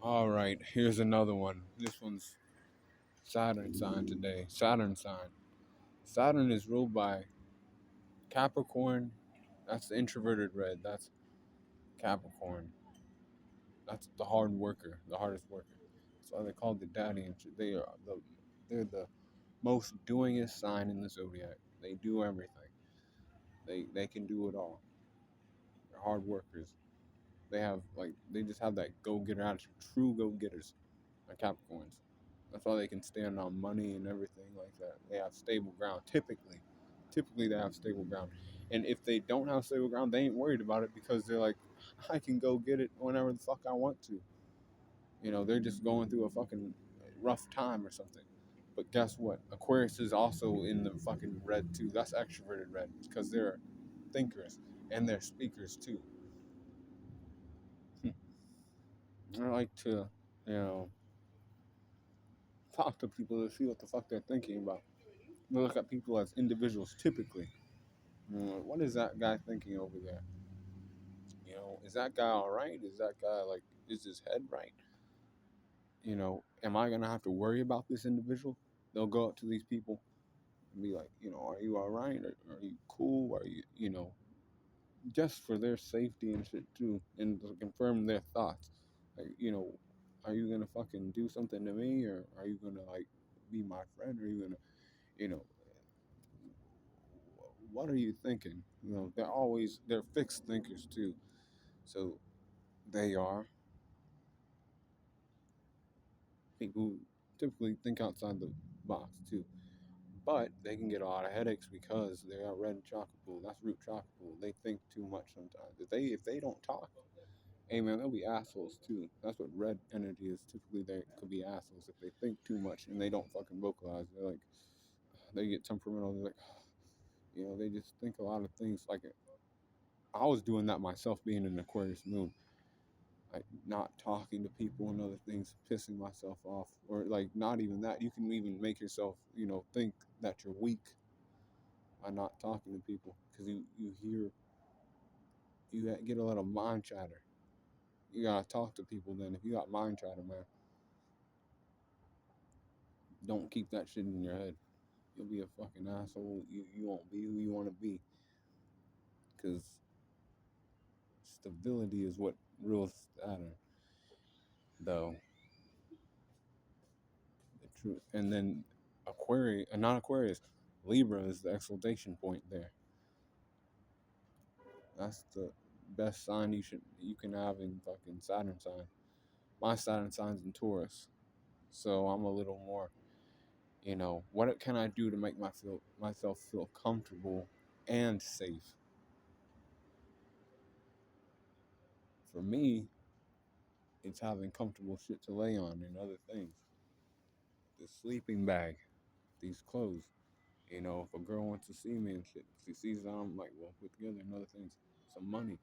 All right, here's another one. This one's Saturn sign today. Saturn sign. Saturn is ruled by Capricorn. That's the introverted red. That's Capricorn. That's the hard worker, the hardest worker. That's why they call the daddy. And they're the most doingest sign in the zodiac. They do everything. They can do it all. They're hard workers. They just have that go getter attitude. True go getters are Capricorns. That's why they can stand on money and everything like that. They have stable ground. Typically they have stable ground. And if they don't have stable ground, they ain't worried about it because they're like, I can go get it whenever the fuck I want to. They're just going through a fucking rough time or something. But guess what? Aquarius is also in the fucking red too. That's extroverted red because they're thinkers and they're speakers too. I like to, you know, talk to people to see what the fuck they're thinking about. We look at people as individuals typically. What is that guy thinking over there? Is that guy all right? Is that guy is his head right? Am I gonna have to worry about this individual? They'll go up to these people and be like, are you all right? Are you cool? Are you, just for their safety and shit too, and to confirm their thoughts. Like, are you gonna fucking do something to me, or are you gonna be my friend? Are you gonna, you know, what are you thinking? They're fixed thinkers too, so they are people who typically think outside the box too. But they can get a lot of headaches because they are red chakra pool. That's root chakra pool. They think too much sometimes. If they don't talk, hey man, they'll be assholes too. That's what red energy is. Typically, they could be assholes if they think too much and they don't fucking vocalize. They get temperamental. They're like, they just think a lot of things. Like, I was doing that myself, being in Aquarius moon, like not talking to people and other things, pissing myself off, or like not even that. You can even make yourself, think that you're weak by not talking to people because you get a lot of mind chatter. You gotta talk to people. Then if you got mind chatter, man, don't keep that shit in your head. You'll be a fucking asshole. You won't be who you want to be. Because stability is what rules Saturn, though. The truth. And then Aquarius, not Aquarius, Libra is the exaltation point there. That's the best sign you can have in fucking Saturn sign. My Saturn sign's in Taurus, so I'm a little more. What can I do to make myself feel comfortable and safe? For me, it's having comfortable shit to lay on and other things. The sleeping bag, these clothes. If a girl wants to see me and shit, she sees that I'm well put together and other things, some money,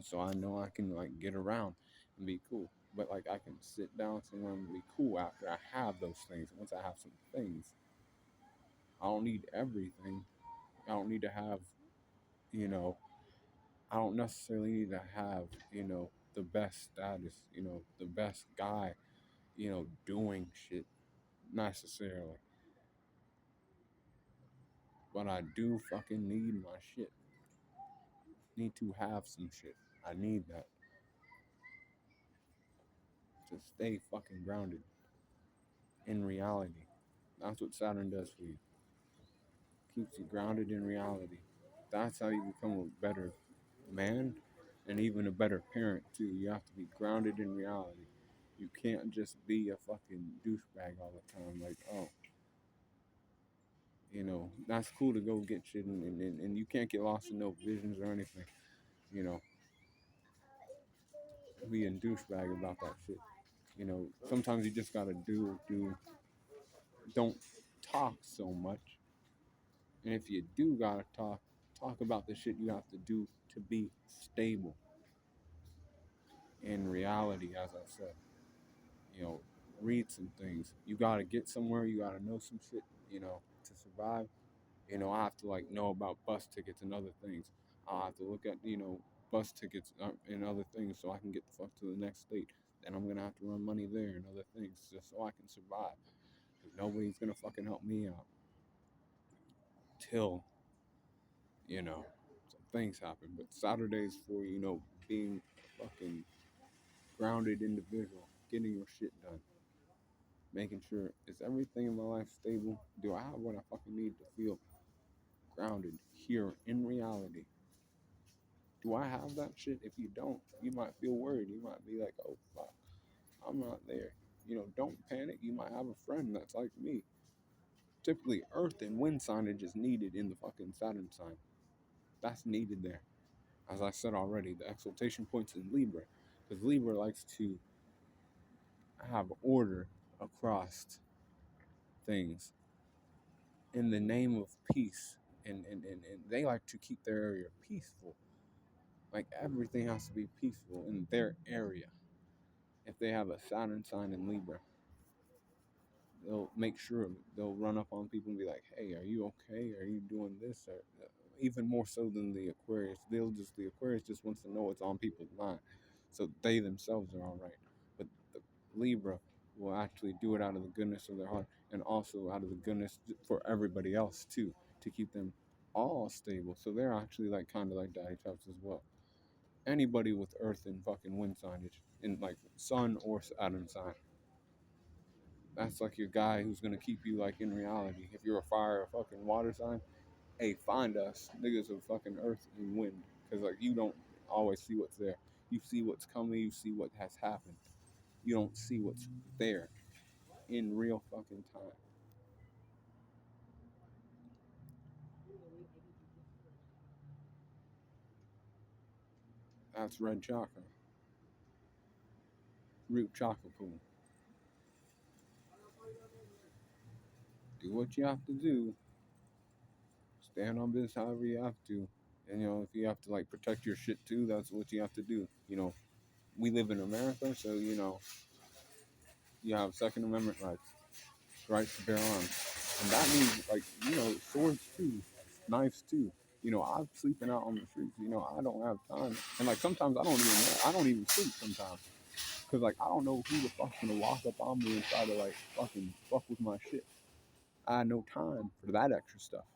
so I know I can get around and be cool. But I can sit down somewhere and be cool after I have those things. Once I have some things, I don't need everything. I don't need to have, you know, I don't necessarily need to have, the best status, the best guy, doing shit necessarily. But I do fucking need my shit. Need to have some shit. I need that to stay fucking grounded in reality. That's what Saturn does for you. Keeps you grounded in reality. That's how you become a better man and even a better parent too. You have to be grounded in reality. You can't just be a fucking douchebag all the time. That's cool to go get shit and you can't get lost in no visions or anything. You know, being douchebag about that shit. Sometimes you just gotta don't talk so much. And if you do gotta talk about the shit you have to do to be stable in reality, as I said. You know, read some things. You gotta get somewhere, you gotta know some shit, to survive. I have to know about bus tickets and other things. I have to look at, bus tickets and other things so I can get the fuck to the next state. then I'm gonna have to run money there and other things just so I can survive. Nobody's gonna fucking help me out till, some things happen. But Saturday's for, being a fucking grounded individual, getting your shit done, making sure is everything in my life stable? Do I have what I fucking need to feel grounded here in reality? Do I have that shit? If you don't, you might feel worried. You might be like, oh fuck, I'm not there. Don't panic. You might have a friend that's like me. Typically, earth and wind signage is needed in the fucking Saturn sign. That's needed there. As I said already, the exaltation points in Libra. Because Libra likes to have order across things in the name of peace. And they like to keep their area peaceful. Like everything has to be peaceful in their area. If they have a Saturn sign in Libra, they'll make sure they'll run up on people and be like, "Hey, are you okay? Are you doing this?" Or even more so than the Aquarius, the Aquarius just wants to know what's on people's mind, so they themselves are all right. But the Libra will actually do it out of the goodness of their heart, and also out of the goodness for everybody else too, to keep them all stable. So they're actually like kind of like daddy types as well. Anybody with Earth and fucking wind signage in like Sun or Saturn sign, that's like your guy who's gonna keep you like in reality. If you're a fire or fucking water sign, hey, find us niggas of fucking earth and wind, because like you don't always see what's there. You see what's coming. You see what has happened. You don't see what's there in real fucking time. That's red chakra, root chakra pool. Do what you have to do. Stand on business however you have to. And if you have to like protect your shit too, that's what you have to do. We live in America, so you have Second Amendment rights to bear arms, and that means like swords too, knives too. I'm sleeping out on the streets. I don't have time, and like sometimes I don't even sleep sometimes, because like I don't know who the fuck's gonna walk up on me and try to like fucking fuck with my shit. I had no time for that extra stuff.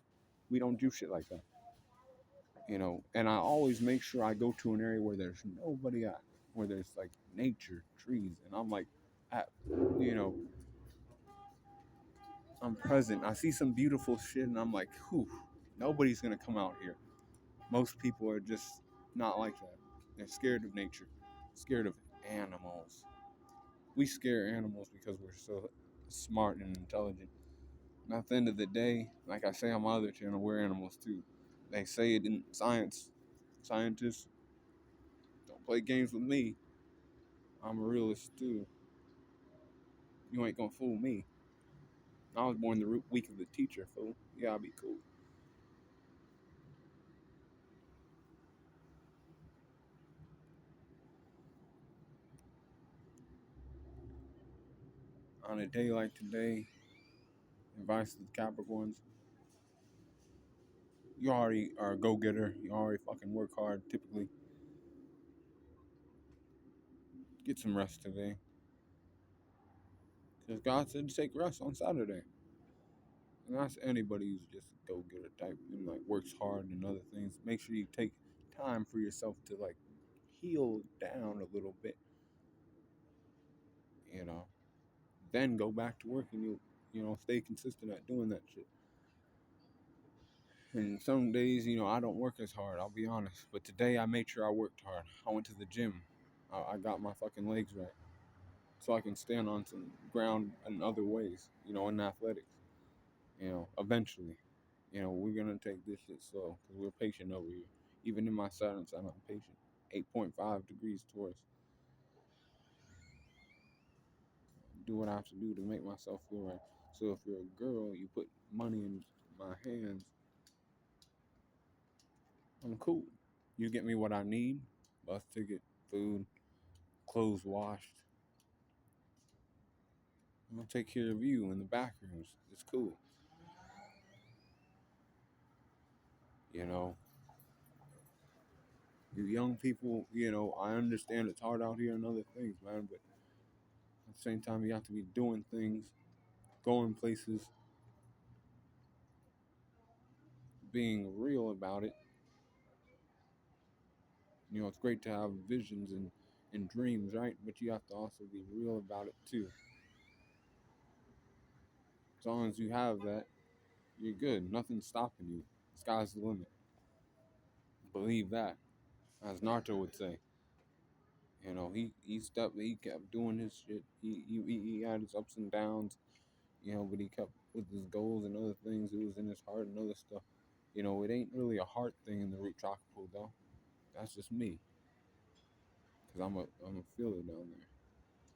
We don't do shit like that. And I always make sure I go to an area where there's nobody at, where there's like nature, trees, and I'm like at you know I'm present. I see some beautiful shit, and I'm like, whew, nobody's gonna come out here. Most people are just not like that. They're scared of nature, scared of animals. We scare animals because we're so smart and intelligent. And at the end of the day, like I say on my other channel, we're animals too. They say it in science. Scientists don't play games with me. I'm a realist too. You ain't gonna fool me. I was born the week of the teacher, fool. Yeah, I'll be cool. On a day like today, advice to the Capricorns: you already are a go-getter. You already fucking work hard. Typically, get some rest today, because God said to take rest on Saturday. And that's anybody who's just a go-getter type and like works hard and other things. Make sure you take time for yourself to like heal down a little bit. You know, then go back to work, and you stay consistent at doing that shit. And some days, I don't work as hard, I'll be honest. But today I made sure I worked hard. I went to the gym. I got my fucking legs right, so I can stand on some ground in other ways, in athletics. Eventually, we're going to take this shit slow, because we're patient over here. Even in my silence, I'm patient. 8.5 degrees Taurus. Do what I have to do to make myself feel right. So if you're a girl, you put money in my hands, I'm cool. You get me what I need: bus ticket, food, clothes washed. I'm gonna take care of you in the back rooms. It's cool. You know, you young people, I understand it's hard out here and other things, man, but same time, you have to be doing things, going places, being real about it. You know, it's great to have visions and dreams, right? But you have to also be real about it too. As long as you have that, you're good. Nothing's stopping you. Sky's the limit. Believe that, as Naruto would say. You know, he kept doing his shit. He had his ups and downs, you know, but he kept with his goals and other things. It was in his heart and other stuff. You know, it ain't really a heart thing in the root chakra pool, though. That's just me, cause I'm a feeler down there.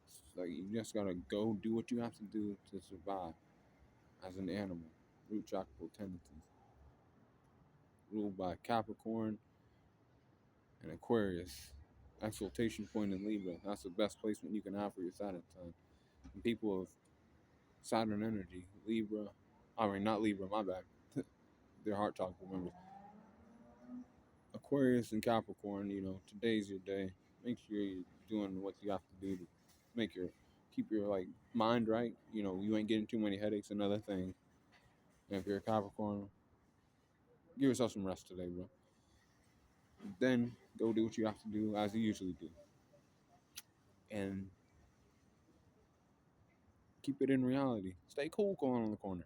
It's like you just gotta go do what you have to do to survive as an animal. Root chakra pool tendencies ruled by Capricorn and Aquarius. Exaltation point in Libra. That's the best placement you can have for your Saturn sign. And people of Saturn energy, Libra. I mean, not Libra, my bad. They're heart chakra members. Aquarius and Capricorn, you know, today's your day. Make sure you're doing what you have to do to make your keep your like mind right. You know, you ain't getting too many headaches and other things. And if you're a Capricorn, give yourself some rest today, bro. Then go do what you have to do as you usually do. And keep it in reality. Stay cool going on the corner.